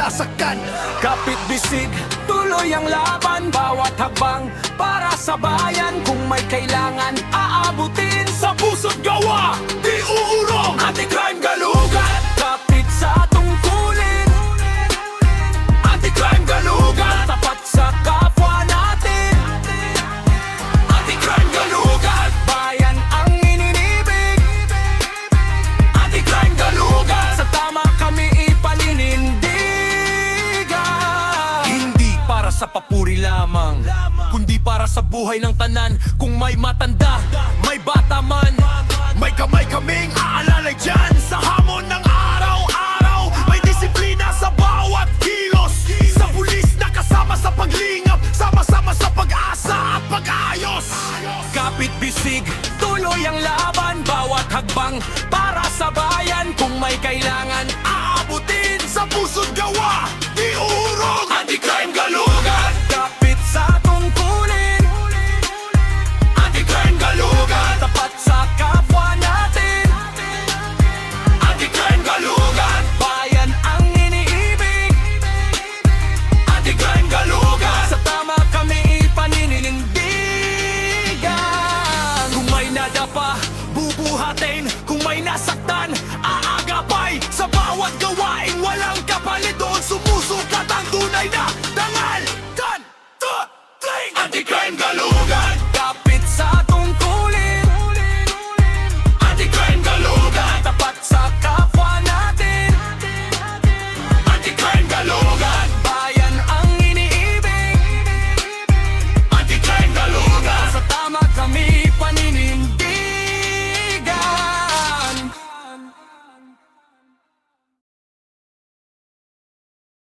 nasaktan. Kapit bisig, tuloy ang laban, bawat habang para sa bayan. Kung may kailangan, aabutin sa puso't gawa. Di uurong, anti-crime galugan, kapit sa tungkulin. Anti-crime galugan, tapat sa kapwa natin. Anti-crime galugan, bayan ang ininibig. Anti-crime galugan, sa tama kami ipaninindigan. Hindi para sa papuri lamang, kundi para sa buhay ng tanan. Kung may matanda, may bata man, May kamay kaming aalalay dyan sa hamon ng araw-araw. May disiplina sa bawat kilos, sa pulis na kasama sa paglingap, sama-sama sa pag-asa at pag-ayos. kapit bisig, tuloy ang laban, bawat hagbang para sa bayan. Kung may kailangan, Aabutin sa puso't gawa, di urong. anti-crime galugan, kapit sa tungkulin. Anti-crime galugan, tapat sa kapwa natin. Anti-crime galugan, bayan ang iniibig. Anti-crime galugan, sa tama kami ipaninindigan. Kung may nadapa, bubuhatin. Kung may nasaktan, aagapay. Sa bawat gawain, walang kapalit doon sumusuka.